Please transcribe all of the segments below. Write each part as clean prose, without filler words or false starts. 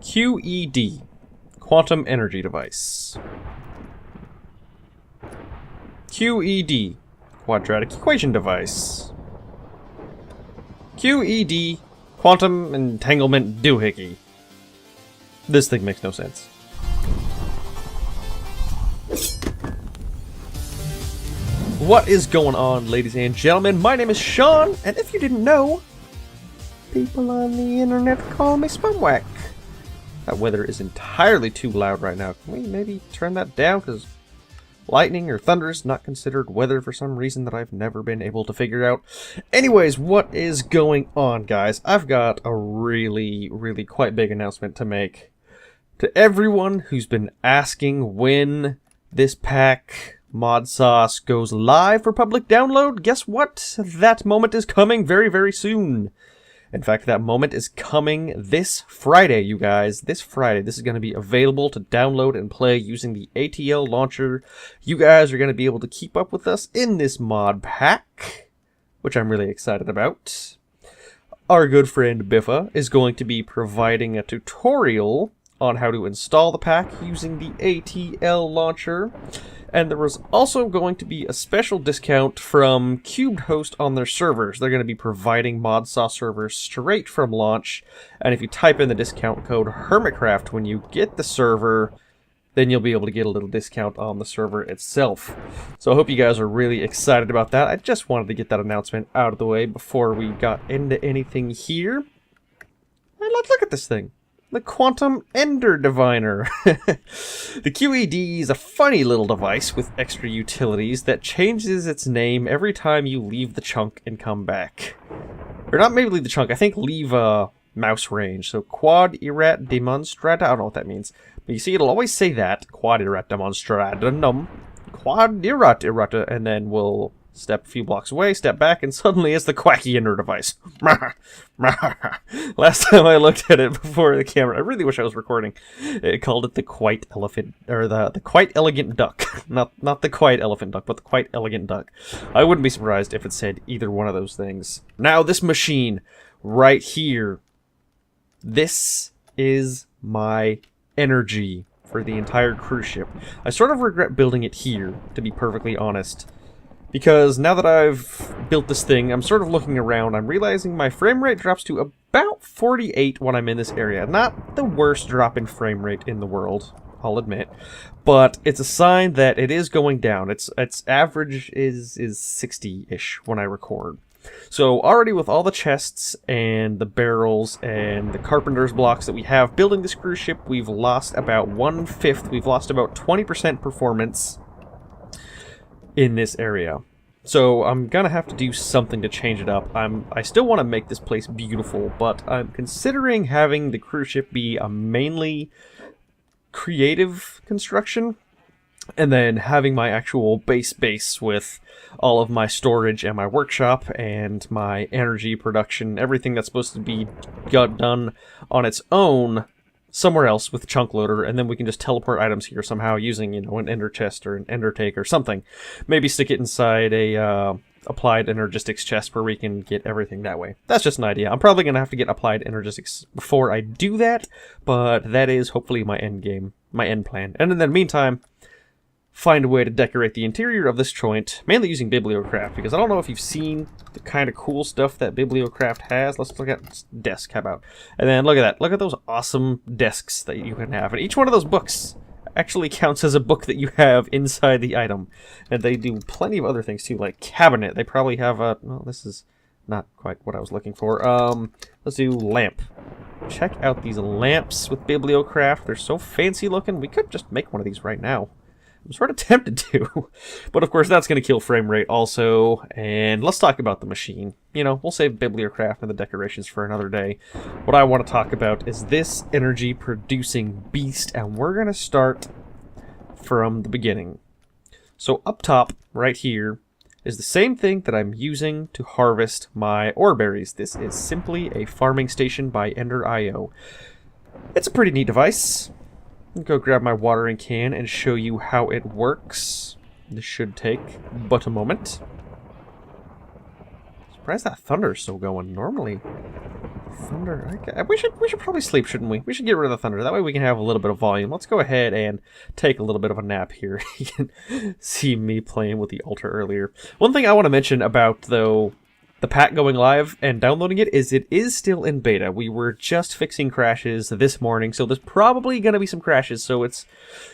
QED, Quantum Energy Device. QED, Quadratic Equation Device. QED, Quantum Entanglement Doohickey. This thing makes no sense. What is going on, ladies and gentlemen? My name is Sean, and if you didn't know, people on the internet call me Spumwack. That weather is entirely too loud right now. Can we maybe turn that down? Because lightning or thunder is not considered weather for some reason that I've never been able to figure out. Anyways, what is going on, guys? I've got a really quite big announcement to make to everyone who's been asking when this pack Mod Sauce goes live for public download. Guess what? That moment is coming very soon. In fact, that moment is coming this Friday, you guys. This Friday. This is going to be available to download and play using the ATL launcher. You guys are going to be able to keep up with us in this mod pack, which I'm really excited about. Our good friend Biffa is going to be providing a tutorial on how to install the pack using the ATL launcher. And there was also going to be a special discount from Cubed Host on their servers. They're going to be providing Mod Sauce servers straight from launch. And if you type in the discount code Hermitcraft when you get the server, then you'll be able to get a little discount on the server itself. So I hope you guys are really excited about that. I just wanted to get that announcement out of the way before we got into anything here. And let's look at this thing. The Quantum Ender Diviner. The QED is a funny little device with extra utilities that changes its name every time you leave the chunk and come back. Or not maybe leave the chunk, I think leave mouse range. So Quad Erat Demonstrata, I don't know what that means. But you see, it'll always say that. Quad Erat Demonstratum. Quad Erat Errata, and then we'll step a few blocks away, step back, and suddenly it's the Quacky Ender device. Last time I looked at it before the camera, I really wish I was recording. It called it the Quite Elephant, or the Quite Elegant Duck. Not the Quite Elephant Duck, but the Quite Elegant Duck. I wouldn't be surprised if it said either one of those things. Now, this machine right here, this is my energy for the entire cruise ship. I sort of regret building it here, to be perfectly honest. Because now that I've built this thing, I'm sort of looking around, I'm realizing my frame rate drops to about 48 when I'm in this area. Not the worst drop in frame rate in the world, I'll admit. But it's a sign that it is going down. Its average is 60-ish when I record. So already with all the chests and the barrels and the carpenter's blocks that we have building this cruise ship, we've lost about 1/5. We've lost about 20% performance in this area. So I'm gonna have to do something to change it up. I still want to make this place beautiful, but I'm considering having the cruise ship be a mainly creative construction, and then having my actual base with all of my storage and my workshop and my energy production, everything that's supposed to be done on its own somewhere else with chunk loader, and then we can just teleport items here somehow using, you know, an ender chest or an ender take or something. Maybe stick it inside a applied energistics chest where we can get everything that way. That's just an idea. I'm probably gonna have to get applied energistics before I do that, but that is hopefully my end game, my end plan. And in the meantime, find a way to decorate the interior of this joint, mainly using Bibliocraft, because I don't know if you've seen the kind of cool stuff that Bibliocraft has. Let's look at desk, how about? And then look at that. Look at those awesome desks that you can have. And each one of those books actually counts as a book that you have inside the item. And they do plenty of other things too, like cabinet. They probably have a... well, this is not quite what I was looking for. Let's do lamp. Check out these lamps with Bibliocraft. They're so fancy looking. We could just make one of these right now. I'm sort of tempted to, but of course that's going to kill frame rate also, and let's talk about the machine. You know, we'll save Bibliocraft and the decorations for another day. What I want to talk about is this energy-producing beast, and we're going to start from the beginning. So up top, right here, is the same thing that I'm using to harvest my ore berries. This is simply a farming station by Ender.io. It's a pretty neat device. I'll go grab my watering can and show you how it works. This should take but a moment. Surprised that thunder's still going. Normally, Thunder. We should probably sleep, shouldn't we? We should get rid of the thunder. That way we can have a little bit of volume. Let's go ahead and take a little bit of a nap here. You can see me playing with the altar earlier. One thing I want to mention about, though, the pack going live and downloading it is still in beta. We were just fixing crashes this morning, so there's probably going to be some crashes. So it's,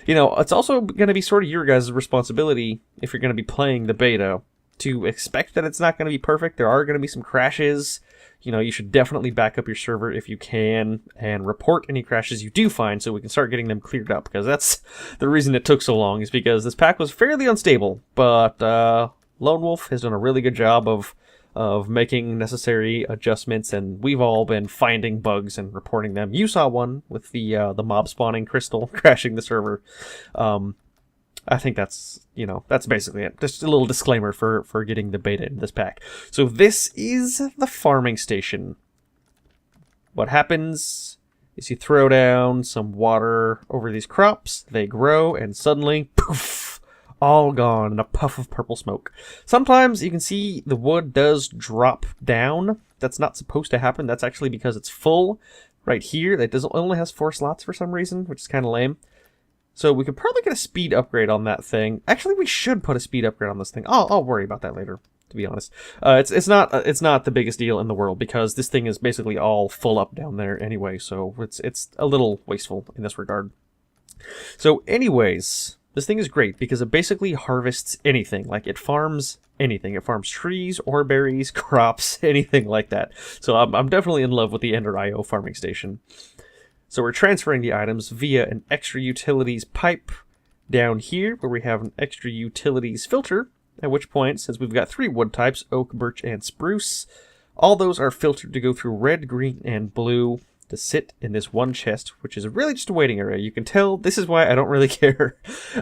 you know, it's also going to be sort of your guys' responsibility if you're going to be playing the beta to expect that it's not going to be perfect. There are going to be some crashes. You know, you should definitely back up your server if you can and report any crashes you do find so we can start getting them cleared up, because that's the reason it took so long, is because this pack was fairly unstable. But Lone Wolf has done a really good job of making necessary adjustments, and we've all been finding bugs and reporting them. You saw one with the mob spawning crystal crashing the server. I think that's, you know, that's basically it. Just a little disclaimer for getting the beta in this pack. So this is the farming station. What happens is you throw down some water over these crops, they grow, and suddenly, poof, all gone in a puff of purple smoke. Sometimes you can see the wood does drop down. That's not supposed to happen. That's actually because it's full right here. It only has 4 slots for some reason, which is kind of lame. So we could probably get a speed upgrade on that thing. Actually, we should put a speed upgrade on this thing. I'll worry about that later, to be honest. It's not the biggest deal in the world, because this thing is basically all full up down there anyway. So it's a little wasteful in this regard. So anyways, this thing is great because it basically harvests anything. Like, it farms anything. It farms trees, ore berries, crops, anything like that. So I'm definitely in love with the Ender IO farming station. So we're transferring the items via an extra utilities pipe down here, where we have an extra utilities filter, at which point, since we've got 3 wood types, oak, birch, and spruce, all those are filtered to go through red, green, and blue to sit in this one chest, which is really just a waiting area. You can tell this is why I don't really care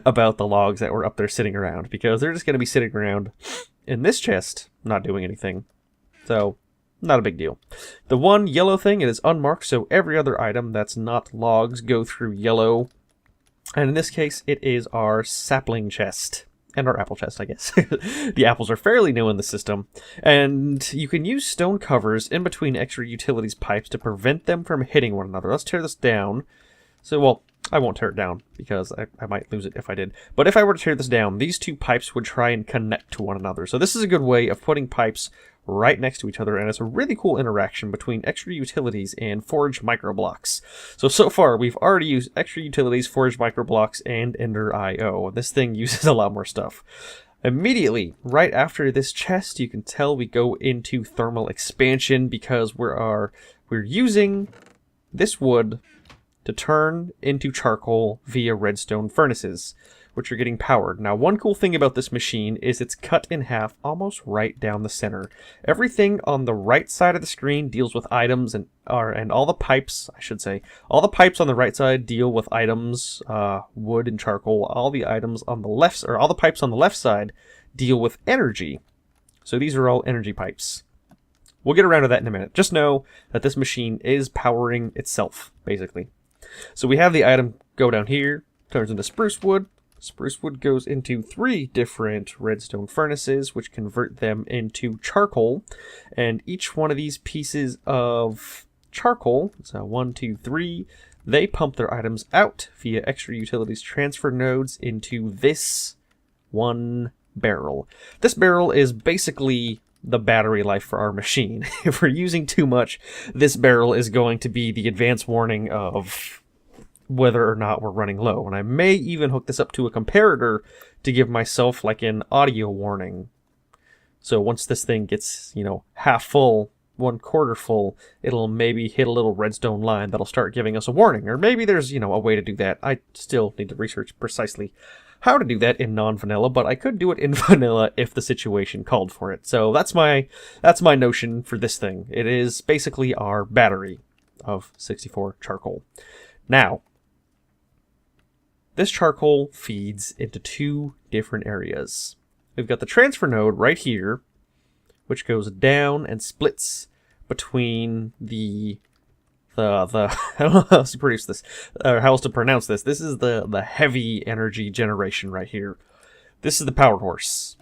about the logs that were up there sitting around, because they're just going to be sitting around in this chest, not doing anything. So, not a big deal. The one yellow thing, it is unmarked, so every other item that's not logs go through yellow. And in this case, it is our sapling chest. And our apple chest, I guess. The apples are fairly new in the system. And you can use stone covers in between extra utilities pipes to prevent them from hitting one another. Let's tear this down. So, well, I won't tear it down, because I might lose it if I did. But if I were to tear this down, these 2 pipes would try and connect to one another. So this is a good way of putting pipes right next to each other, and it's a really cool interaction between extra utilities and forged microblocks. So far, we've already used extra utilities, forged microblocks, and Ender IO. This thing uses a lot more stuff. Immediately, right after this chest, you can tell we go into thermal expansion, because we're using this wood to turn into charcoal via redstone furnaces, which are getting powered. Now, one cool thing about this machine is it's cut in half almost right down the center. Everything on the right side of the screen deals with items, and all the pipes, I should say, all the pipes on the right side deal with items, wood and charcoal. All the items on the left, or all the pipes on the left side deal with energy. So these are all energy pipes. We'll get around to that in a minute. Just know that this machine is powering itself, basically. So we have the item go down here, turns into spruce wood. Spruce wood goes into 3 different redstone furnaces, which convert them into charcoal. And each one of these pieces of charcoal, so 1, 2, 3, they pump their items out via extra utilities transfer nodes into this one barrel. This barrel is basically the battery life for our machine. If we're using too much, this barrel is going to be the advance warning of whether or not we're running low. And I may even hook this up to a comparator to give myself like an audio warning. So once this thing gets, you know, half full, 1/4 full, it'll maybe hit a little redstone line that'll start giving us a warning. Or maybe there's, you know, a way to do that. I still need to research precisely how to do that in non-vanilla, but I could do it in vanilla if the situation called for it. So that's my notion for this thing. It is basically our battery of 64 charcoal. Now, this charcoal feeds into 2 different areas. We've got the transfer node right here, which goes down and splits between the I don't know how else to produce this, or how else to pronounce this. This is the heavy energy generation right here. This is the power horse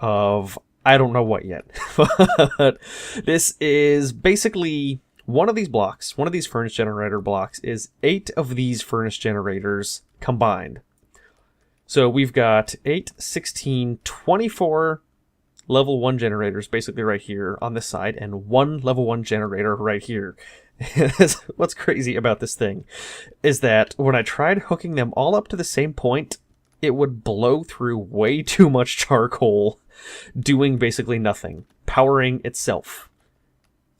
of I don't know what yet. But this is basically One of these blocks, one of these furnace generator blocks, is 8 of these furnace generators combined. So we've got 8, 16, 24 level 1 generators basically right here on this side, and 1 level 1 generator right here. What's crazy about this thing is that when I tried hooking them all up to the same point, it would blow through way too much charcoal, doing basically nothing, powering itself.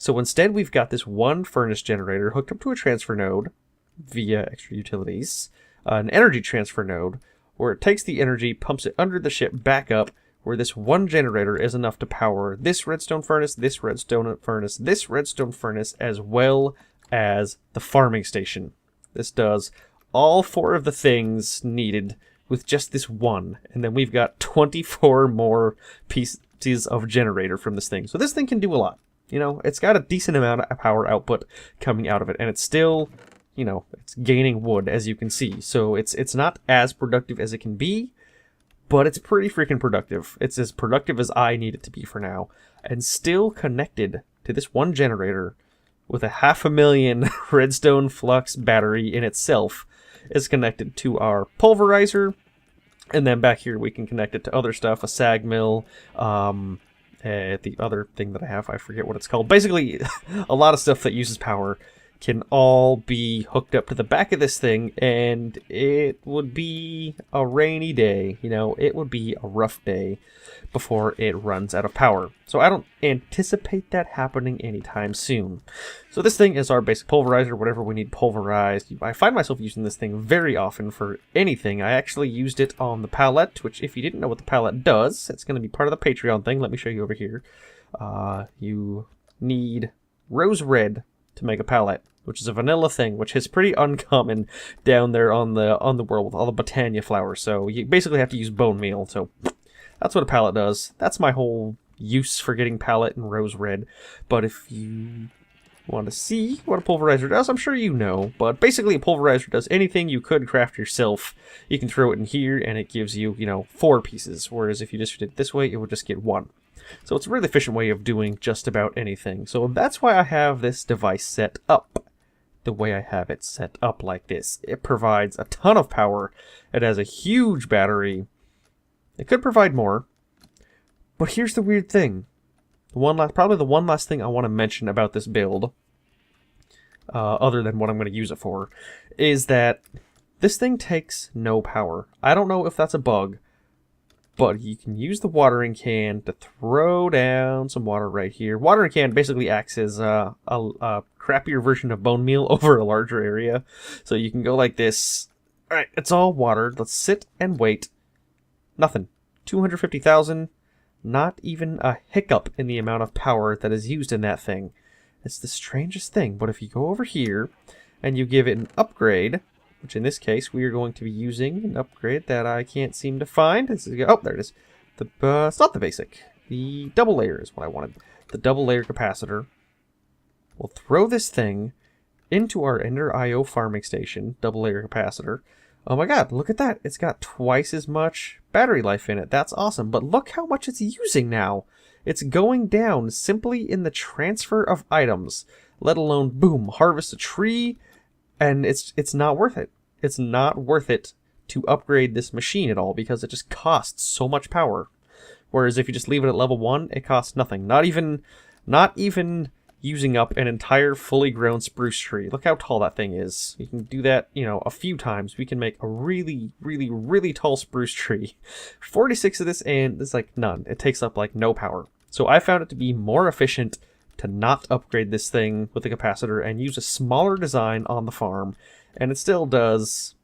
So instead we've got this one furnace generator hooked up to a transfer node via extra utilities, an energy transfer node, where it takes the energy, pumps it under the ship back up, where this one generator is enough to power this redstone furnace, this redstone furnace, this redstone furnace, as well as the farming station. This does all 4 of the things needed with just this one, and then we've got 24 more pieces of generator from this thing. So this thing can do a lot. You know, it's got a decent amount of power output coming out of it, and it's still, you know, it's gaining wood, as you can see. So it's not as productive as it can be, but it's pretty freaking productive. It's as productive as I need it to be for now, and still connected to this one generator with a 500,000 redstone flux battery in itself is connected to our pulverizer, and then back here we can connect it to other stuff, a sag mill, the other thing that I have, I forget what it's called. Basically, a lot of stuff that uses power can all be hooked up to the back of this thing, and it would be a rainy day. You know, it would be a rough day before it runs out of power. So I don't anticipate that happening anytime soon. So this thing is our basic pulverizer, whatever we need pulverized. I find myself using this thing very often for anything. I actually used it on the palette, which if you didn't know what the palette does, it's going to be part of the Patreon thing. Let me show you over here. You need rose red to make a palette, which is a vanilla thing, which is pretty uncommon down there on the world with all the Botania flowers. So you basically have to use bone meal. So that's what a palette does. That's my whole use for getting palette and rose red. But if you want to see what a pulverizer does, I'm sure you know. But basically a pulverizer does anything you could craft yourself. You can throw it in here and it gives you, 4 pieces. Whereas if you just did it this way, it would just get 1. So it's a really efficient way of doing just about anything. So that's why I have this device set up the way I have it set up like this. It provides a ton of power. It has a huge battery. It could provide more. But here's the weird thing. Probably the one last thing I want to mention about this build, other than what I'm going to use it for, is that this thing takes no power. I don't know if that's a bug, but you can use the watering can to throw down some water right here. Watering can basically acts as a crappier version of bone meal over a larger area. So you can go like this. Alright, it's all watered. Let's sit and wait. Nothing. 250,000. Not even a hiccup in the amount of power that is used in that thing. It's the strangest thing. But if you go over here and you give it an upgrade, which in this case we are going to be using an upgrade that I can't seem to find. Oh, there it is. It's not the basic. The double layer is what I wanted. The double layer capacitor. We'll throw this thing into our Ender IO farming station. Double layer capacitor. Oh my god, look at that. It's got twice as much battery life in it. That's awesome. But look how much it's using now. It's going down simply in the transfer of items. Let alone, boom, harvest a tree. And it's not worth it. It's not worth it to upgrade this machine at all because it just costs so much power. Whereas if you just leave it at level 1, it costs nothing. Not even using up an entire fully grown spruce tree. Look how tall that thing is. You can do that, a few times. We can make a really, really, really tall spruce tree. 46 of this, and it's like none. It takes up like no power. So I found it to be more efficient to not upgrade this thing with the capacitor and use a smaller design on the farm, and it still does,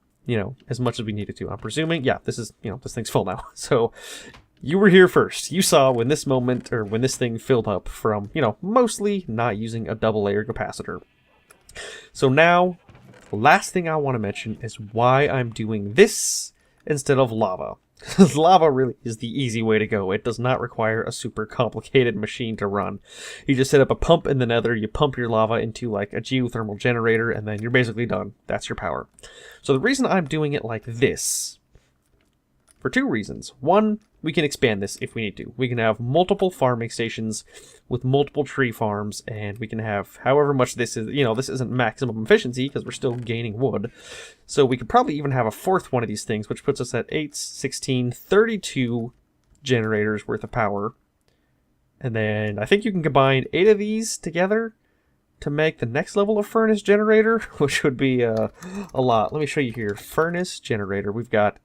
as much as we needed to. I'm presuming, yeah, this is, this thing's full now. So you were here first. You saw when this thing filled up from, mostly not using a double layer capacitor. So now, the last thing I want to mention is why I'm doing this instead of lava. Because lava really is the easy way to go. It does not require a super complicated machine to run. You just set up a pump in the nether, you pump your lava into like a geothermal generator, and then you're basically done. That's your power. So the reason I'm doing it like this, for 2 reasons. One, we can expand this if we need to. We can have multiple farming stations with multiple tree farms, and we can have however much this is. This isn't maximum efficiency because we're still gaining wood. So we could probably even have a 4th one of these things, which puts us at 8, 16, 32 generators worth of power. And then I think you can combine 8 of these together to make the next level of furnace generator, which would be a lot. Let me show you here. Furnace generator. We've got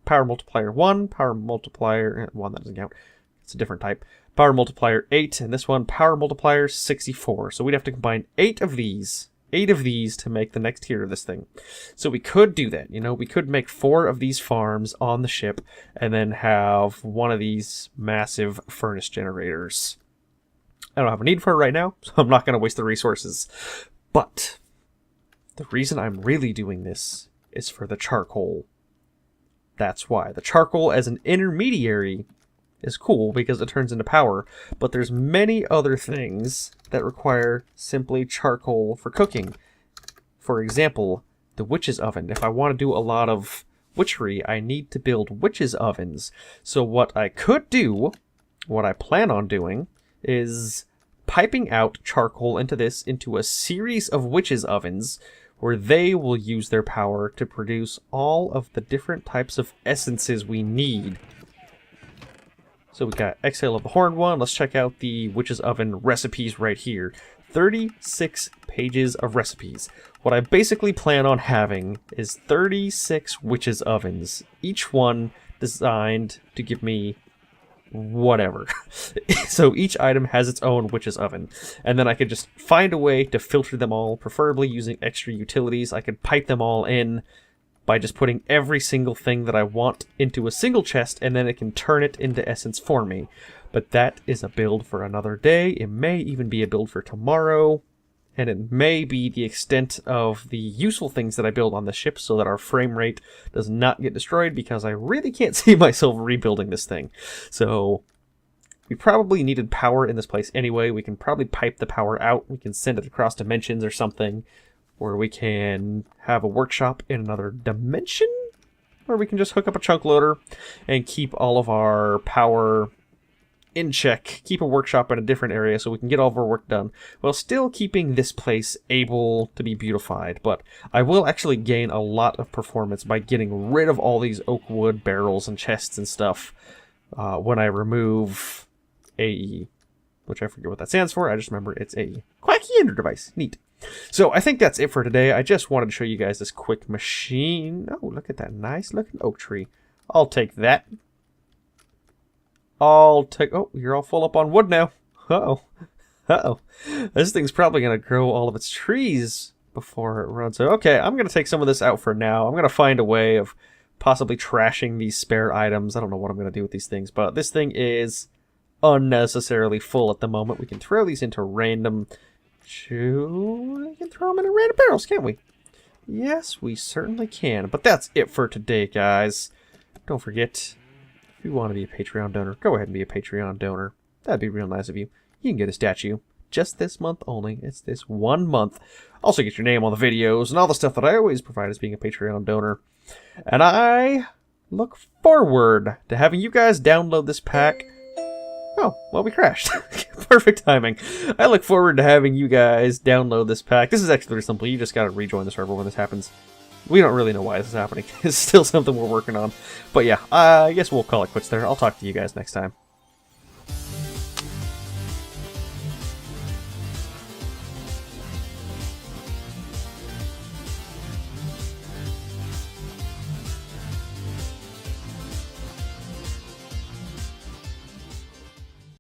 power multiplier 1, power multiplier 1, that doesn't count. It's a different type. Power multiplier 8, and this one power multiplier 64. So we'd have to combine 8 of these to make the next tier of this thing. So we could do that. We could make 4 of these farms on the ship and then have one of these massive furnace generators. I don't have a need for it right now, so I'm not going to waste the resources. But the reason I'm really doing this is for the charcoal. That's why. The charcoal as an intermediary is cool because it turns into power, but there's many other things that require simply charcoal for cooking. For example, the witch's oven. If I want to do a lot of witchery, I need to build witch's ovens. So what I could do, what I plan on doing, is piping out charcoal into a series of witches' ovens where they will use their power to produce all of the different types of essences we need. So we got Exhale of the Horned One. Let's check out the witches' oven recipes right here. 36 pages of recipes. What I basically plan on having is 36 witches' ovens, each one designed to give me whatever. So each item has its own witch's oven, and then I could just find a way to filter them all, preferably using extra utilities. I could pipe them all in by just putting every single thing that I want into a single chest, and then it can turn it into essence for me. But that is a build for another day. It may even be a build for tomorrow, and it may be the extent of the useful things that I build on the ship so that our frame rate does not get destroyed, because I really can't see myself rebuilding this thing. So we probably needed power in this place anyway. We can probably pipe the power out. We can send it across dimensions or something, or we can have a workshop in another dimension, or we can just hook up a chunk loader and keep all of our power in check, keep a workshop in a different area so we can get all of our work done, while still keeping this place able to be beautified. But I will actually gain a lot of performance by getting rid of all these oak wood barrels and chests and stuff when I remove AE, which I forget what that stands for. I just remember it's AE. Quacky Ender Device. Neat. So I think that's it for today. I just wanted to show you guys this quick machine. Oh, look at that nice looking oak tree. I'll take that. Oh, you're all full up on wood now. Uh-oh. Uh-oh. This thing's probably going to grow all of its trees before it runs out. Okay, I'm going to take some of this out for now. I'm going to find a way of possibly trashing these spare items. I don't know what I'm going to do with these things, but this thing is unnecessarily full at the moment. We can throw these into random... We can throw them into random barrels, can't we? Yes, we certainly can. But that's it for today, guys. Don't forget... If you want to be a Patreon donor, go ahead and be a Patreon donor. That'd be real nice of you. You can get a statue. Just this month only. It's this 1 month. Also get your name on the videos and all the stuff that I always provide as being a Patreon donor. And I look forward to having you guys download this pack. Oh, well, we crashed. Perfect timing. I look forward to having you guys download this pack. This is actually very simple. You just gotta rejoin the server when this happens. We don't really know why this is happening. It's still something we're working on. But yeah, I guess we'll call it quits there. I'll talk to you guys next time.